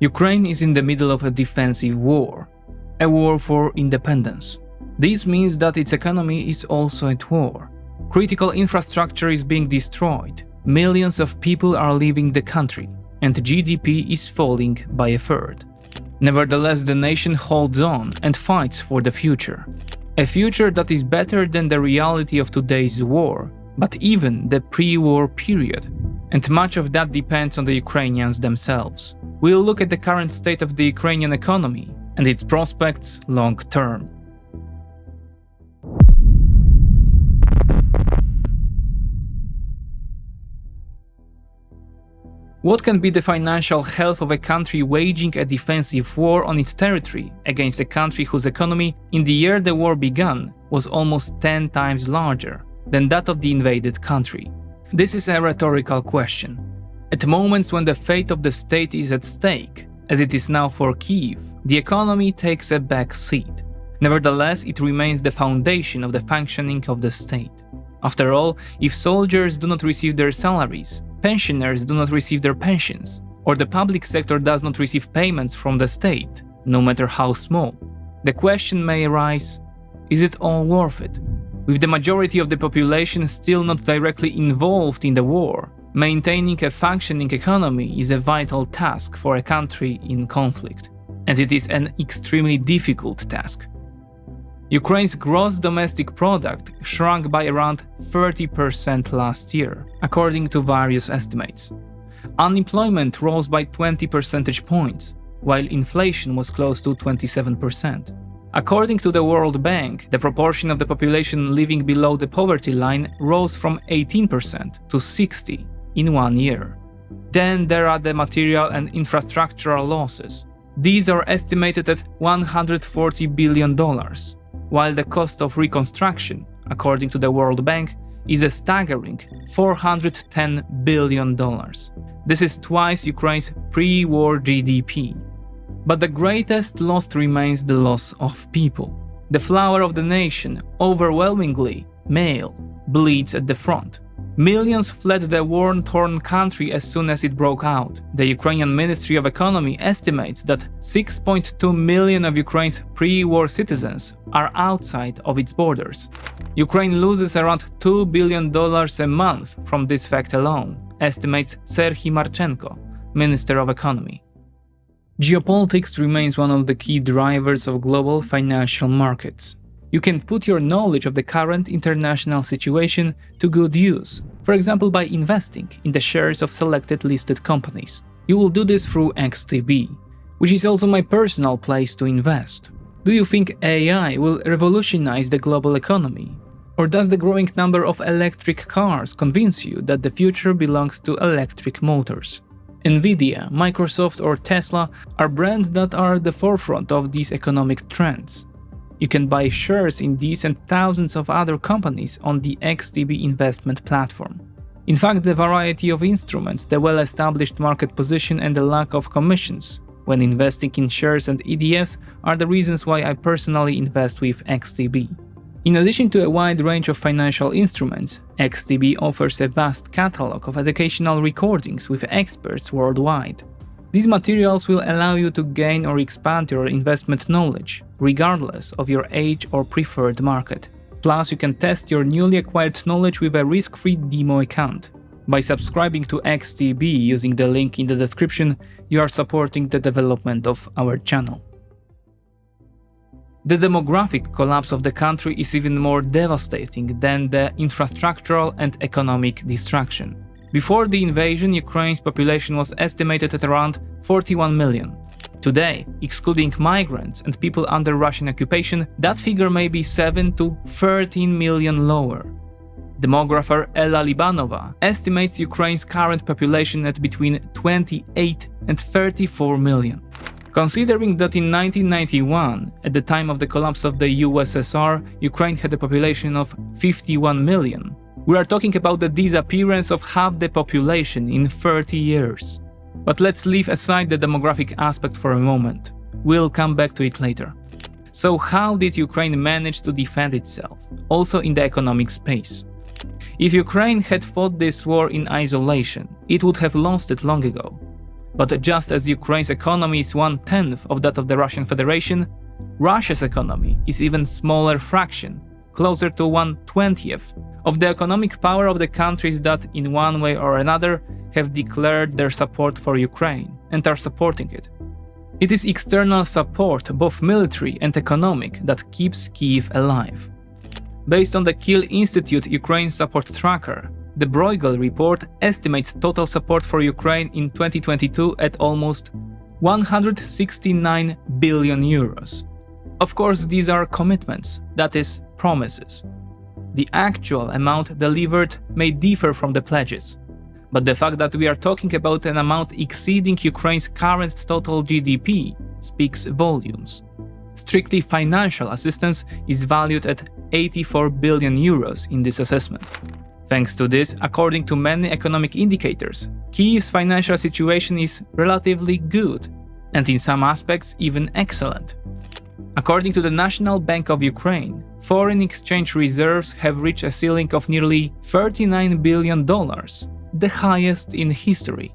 Ukraine is in the middle of a defensive war, a war for independence. This means that its economy is also at war. Critical infrastructure is being destroyed, millions of people are leaving the country, and GDP is falling by a third. Nevertheless, the nation holds on and fights for the future. A future that is better than the reality of today's war, but even the pre-war period. And much of that depends on the Ukrainians themselves. We'll look at the current state of the Ukrainian economy and its prospects long term. What can be the financial health of a country waging a defensive war on its territory against a country whose economy, in the year the war began, was almost 10 times larger than that of the invaded country? This is a rhetorical question. At moments when the fate of the state is at stake, as it is now for Kyiv, the economy takes a back seat. Nevertheless, it remains the foundation of the functioning of the state. After all, if soldiers do not receive their salaries, pensioners do not receive their pensions, or the public sector does not receive payments from the state, no matter how small, the question may arise, is it all worth it? With the majority of the population still not directly involved in the war, maintaining a functioning economy is a vital task for a country in conflict, and it is an extremely difficult task. Ukraine's gross domestic product shrunk by around 30% last year, according to various estimates. Unemployment rose by 20 percentage points, while inflation was close to 27%. According to the World Bank, the proportion of the population living below the poverty line rose from 18% to 60% in 1 year. Then there are the material and infrastructural losses. These are estimated at $140 billion, while the cost of reconstruction, according to the World Bank, is a staggering $410 billion. This is twice Ukraine's pre-war GDP. But the greatest loss remains the loss of people. The flower of the nation, overwhelmingly male, bleeds at the front. Millions fled the war-torn country as soon as it broke out. The Ukrainian Ministry of Economy estimates that 6.2 million of Ukraine's pre-war citizens are outside of its borders. Ukraine loses around $2 billion a month from this fact alone, estimates Serhiy Marchenko, Minister of Economy. Geopolitics remains one of the key drivers of global financial markets. You can put your knowledge of the current international situation to good use, for example by investing in the shares of selected listed companies. You will do this through XTB, which is also my personal place to invest. Do you think AI will revolutionize the global economy? Or does the growing number of electric cars convince you that the future belongs to electric motors? Nvidia, Microsoft or Tesla are brands that are at the forefront of these economic trends. You can buy shares in these and thousands of other companies on the XTB investment platform. In fact, the variety of instruments, the well-established market position and the lack of commissions when investing in shares and ETFs are the reasons why I personally invest with XTB. In addition to a wide range of financial instruments, XTB offers a vast catalog of educational recordings with experts worldwide. These materials will allow you to gain or expand your investment knowledge, regardless of your age or preferred market. Plus, you can test your newly acquired knowledge with a risk-free demo account. By subscribing to XTB using the link in the description, you are supporting the development of our channel. The demographic collapse of the country is even more devastating than the infrastructural and economic destruction. Before the invasion, Ukraine's population was estimated at around 41 million. Today, excluding migrants and people under Russian occupation, that figure may be 7 to 13 million lower. Demographer Ella Libanova estimates Ukraine's current population at between 28 and 34 million. Considering that in 1991, at the time of the collapse of the USSR, Ukraine had a population of 51 million, we are talking about the disappearance of half the population in 30 years. But let's leave aside the demographic aspect for a moment. We'll come back to it later. So how did Ukraine manage to defend itself, also in the economic space? If Ukraine had fought this war in isolation, it would have lost it long ago. But just as Ukraine's economy is 1/10 of that of the Russian Federation, Russia's economy is even smaller fraction, closer to 1/20th of the economic power of the countries that, in one way or another, have declared their support for Ukraine and are supporting it. It is external support, both military and economic, that keeps Kyiv alive. Based on the Kiel Institute Ukraine Support Tracker, the Bruegel report estimates total support for Ukraine in 2022 at almost 169 billion euros. Of course, these are commitments, that is, promises. The actual amount delivered may differ from the pledges, but the fact that we are talking about an amount exceeding Ukraine's current total GDP speaks volumes. Strictly financial assistance is valued at 84 billion euros in this assessment. Thanks to this, according to many economic indicators, Kyiv's financial situation is relatively good, and in some aspects even excellent. According to the National Bank of Ukraine, foreign exchange reserves have reached a ceiling of nearly $39 billion, the highest in history.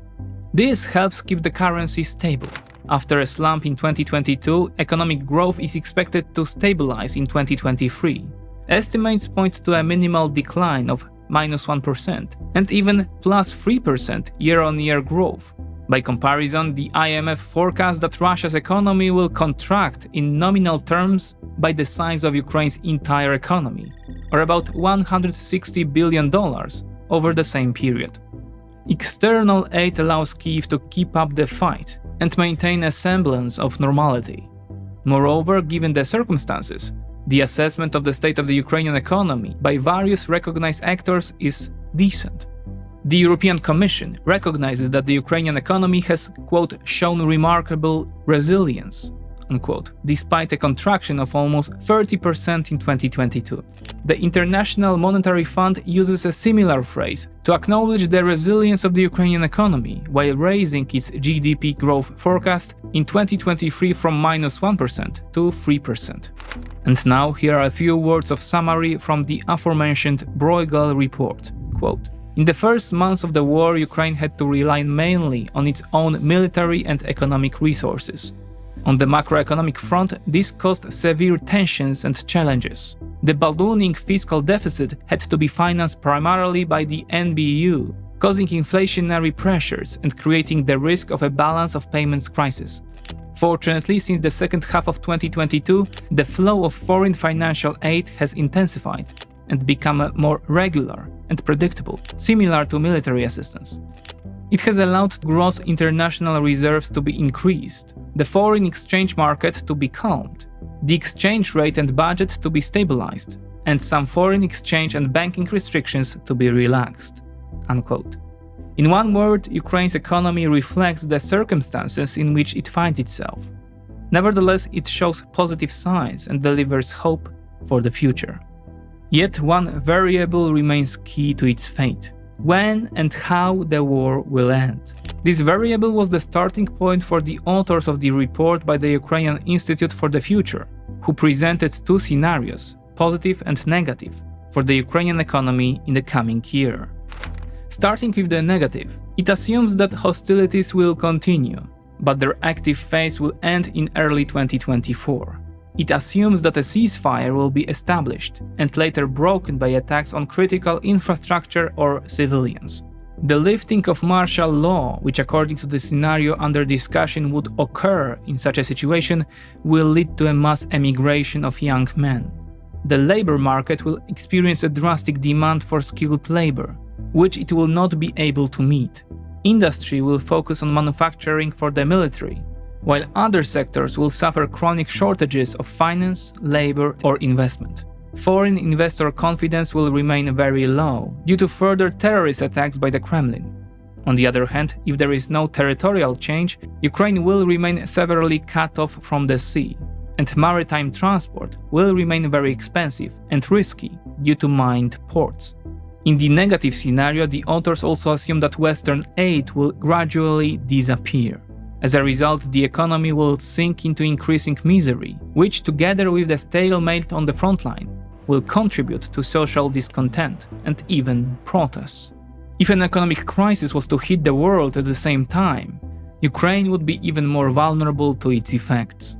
This helps keep the currency stable. After a slump in 2022, economic growth is expected to stabilize in 2023. Estimates point to a minimal decline of -1% and even +3% year-on-year growth. By comparison, the IMF forecasts that Russia's economy will contract in nominal terms by the size of Ukraine's entire economy, or about $160 billion over the same period. External aid allows Kyiv to keep up the fight and maintain a semblance of normality. Moreover, given the circumstances, the assessment of the state of the Ukrainian economy by various recognized actors is decent. The European Commission recognizes that the Ukrainian economy has, quote, shown remarkable resilience, unquote, despite a contraction of almost 30% in 2022. The International Monetary Fund uses a similar phrase to acknowledge the resilience of the Ukrainian economy while raising its GDP growth forecast in 2023 from -1% to 3%. And now here are a few words of summary from the aforementioned Bruegel report. Quote, in the first months of the war, Ukraine had to rely mainly on its own military and economic resources. On the macroeconomic front, this caused severe tensions and challenges. The ballooning fiscal deficit had to be financed primarily by the NBU, causing inflationary pressures and creating the risk of a balance of payments crisis. Fortunately, since the second half of 2022, the flow of foreign financial aid has intensified and become more regular and predictable, similar to military assistance. It has allowed gross international reserves to be increased, the foreign exchange market to be calmed, the exchange rate and budget to be stabilized, and some foreign exchange and banking restrictions to be relaxed. Unquote. In one word, Ukraine's economy reflects the circumstances in which it finds itself. Nevertheless, it shows positive signs and delivers hope for the future. Yet one variable remains key to its fate: when and how the war will end. This variable was the starting point for the authors of the report by the Ukrainian Institute for the Future, who presented two scenarios, positive and negative, for the Ukrainian economy in the coming year. Starting with the negative, it assumes that hostilities will continue, but their active phase will end in early 2024. It assumes that a ceasefire will be established and later broken by attacks on critical infrastructure or civilians. The lifting of martial law, which according to the scenario under discussion would occur in such a situation, will lead to a mass emigration of young men. The labor market will experience a drastic demand for skilled labor, which it will not be able to meet. Industry will focus on manufacturing for the military, while other sectors will suffer chronic shortages of finance, labor, or investment. Foreign investor confidence will remain very low due to further terrorist attacks by the Kremlin. On the other hand, if there is no territorial change, Ukraine will remain severely cut off from the sea, and maritime transport will remain very expensive and risky due to mined ports. In the negative scenario, the authors also assume that Western aid will gradually disappear. As a result, the economy will sink into increasing misery, which, together with the stalemate on the front line, will contribute to social discontent and even protests. If an economic crisis was to hit the world at the same time, Ukraine would be even more vulnerable to its effects.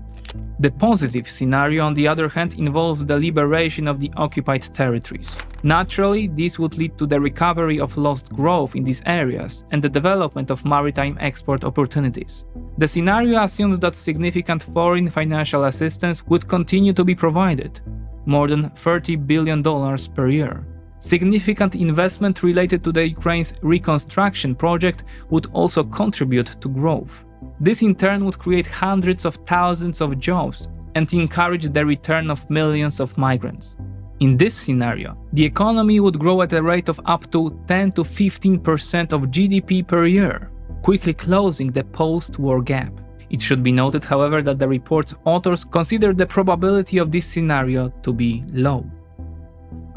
The positive scenario, on the other hand, involves the liberation of the occupied territories. Naturally, this would lead to the recovery of lost growth in these areas and the development of maritime export opportunities. The scenario assumes that significant foreign financial assistance would continue to be provided, more than $30 billion per year. Significant investment related to the Ukraine's reconstruction project would also contribute to growth. This in turn would create hundreds of thousands of jobs and encourage the return of millions of migrants. In this scenario, the economy would grow at a rate of up to 10 to 15% of GDP per year, quickly closing the post-war gap. It should be noted, however, that the report's authors consider the probability of this scenario to be low.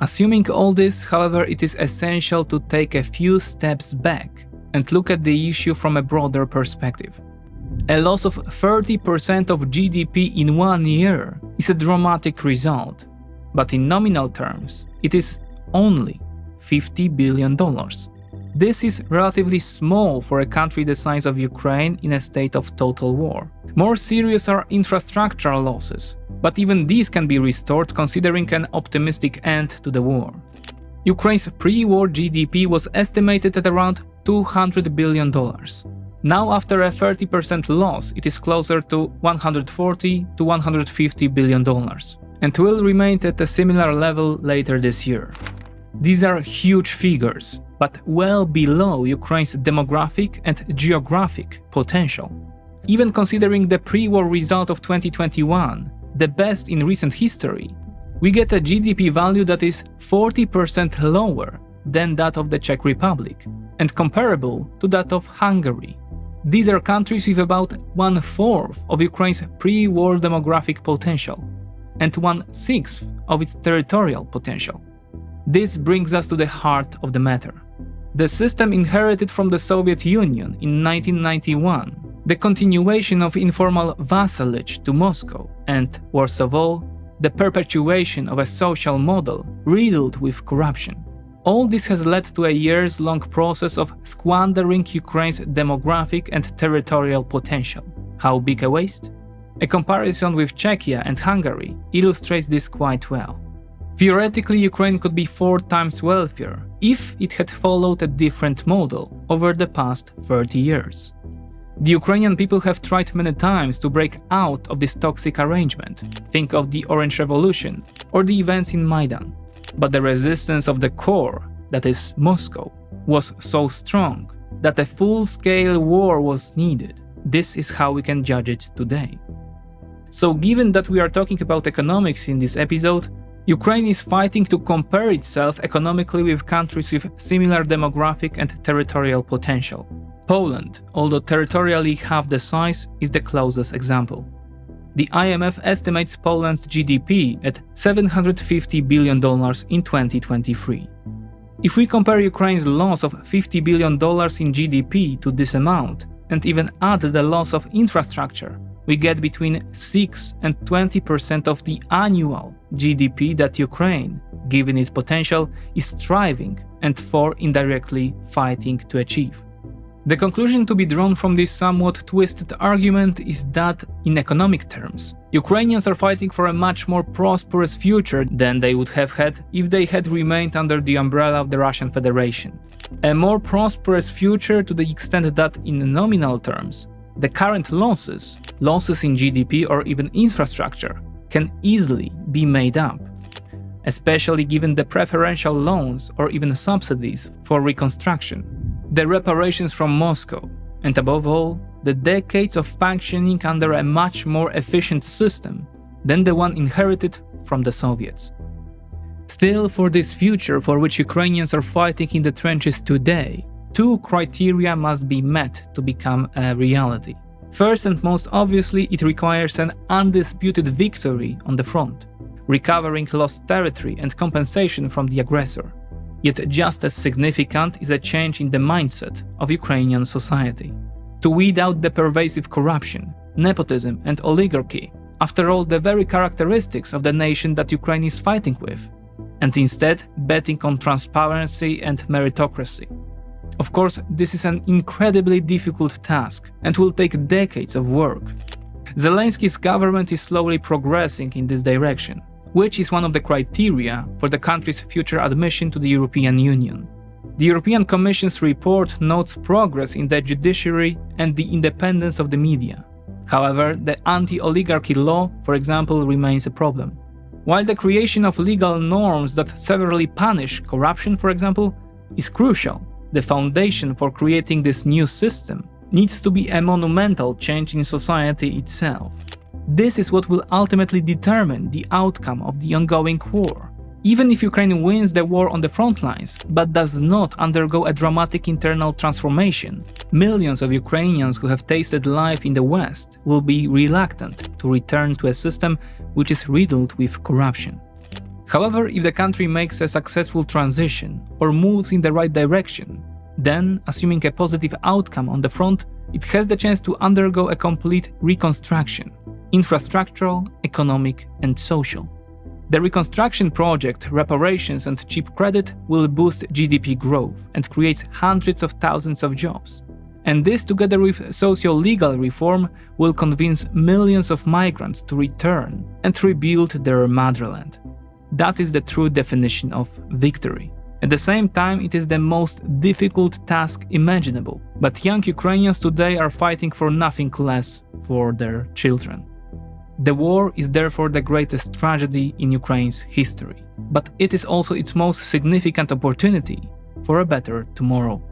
Assuming all this, however, it is essential to take a few steps back and look at the issue from a broader perspective. A loss of 30% of GDP in 1 year is a dramatic result, but in nominal terms, it is only $50 billion. This is relatively small for a country the size of Ukraine in a state of total war. More serious are infrastructural losses, but even these can be restored considering an optimistic end to the war. Ukraine's pre-war GDP was estimated at around $200 billion. Now, after a 30% loss, it is closer to $140 to $150 billion, and will remain at a similar level later this year. These are huge figures, but well below Ukraine's demographic and geographic potential. Even considering the pre-war result of 2021, the best in recent history, we get a GDP value that is 40% lower than that of the Czech Republic, and comparable to that of Hungary. These are countries with about 1/4 of Ukraine's pre-war demographic potential, and 1/6 of its territorial potential. This brings us to the heart of the matter. The system inherited from the Soviet Union in 1991, the continuation of informal vassalage to Moscow, and, worst of all, the perpetuation of a social model riddled with corruption. All this has led to a years-long process of squandering Ukraine's demographic and territorial potential. How big a waste? A comparison with Czechia and Hungary illustrates this quite well. Theoretically, Ukraine could be 4 times wealthier if it had followed a different model over the past 30 years. The Ukrainian people have tried many times to break out of this toxic arrangement. Think of the Orange Revolution or the events in Maidan. But the resistance of the core, that is Moscow, was so strong that a full-scale war was needed. This is how we can judge it today. So given that we are talking about economics in this episode, Ukraine is fighting to compare itself economically with countries with similar demographic and territorial potential. Poland, although territorially half the size, is the closest example. The IMF estimates Poland's GDP at $750 billion in 2023. If we compare Ukraine's loss of $50 billion in GDP to this amount, and even add the loss of infrastructure, we get between 6 and 20% of the annual GDP that Ukraine, given its potential, is striving and for indirectly fighting to achieve. The conclusion to be drawn from this somewhat twisted argument is that, in economic terms, Ukrainians are fighting for a much more prosperous future than they would have had if they had remained under the umbrella of the Russian Federation. A more prosperous future to the extent that, in nominal terms, the current losses in GDP or even infrastructure, can easily be made up, especially given the preferential loans or even subsidies for reconstruction, the reparations from Moscow, and above all, the decades of functioning under a much more efficient system than the one inherited from the Soviets. Still, for this future for which Ukrainians are fighting in the trenches today, 2 criteria must be met to become a reality. First and most obviously, it requires an undisputed victory on the front, recovering lost territory and compensation from the aggressor. Yet just as significant is a change in the mindset of Ukrainian society. To weed out the pervasive corruption, nepotism and oligarchy, after all the very characteristics of the nation that Ukraine is fighting with, and instead betting on transparency and meritocracy. Of course, this is an incredibly difficult task and will take decades of work. Zelensky's government is slowly progressing in this direction, which is one of the criteria for the country's future admission to the European Union. The European Commission's report notes progress in the judiciary and the independence of the media. However, the anti-oligarchy law, for example, remains a problem. While the creation of legal norms that severely punish corruption, for example, is crucial, the foundation for creating this new system needs to be a monumental change in society itself. This is what will ultimately determine the outcome of the ongoing war. Even if Ukraine wins the war on the front lines, but does not undergo a dramatic internal transformation, millions of Ukrainians who have tasted life in the West will be reluctant to return to a system which is riddled with corruption. However, if the country makes a successful transition or moves in the right direction, then, assuming a positive outcome on the front, it has the chance to undergo a complete reconstruction, infrastructural, economic, and social. The reconstruction project, reparations and cheap credit will boost GDP growth and create hundreds of thousands of jobs. And this, together with socio-legal reform, will convince millions of migrants to return and rebuild their motherland. That is the true definition of victory. At the same time, it is the most difficult task imaginable, but young Ukrainians today are fighting for nothing less for their children. The war is therefore the greatest tragedy in Ukraine's history, but it is also its most significant opportunity for a better tomorrow.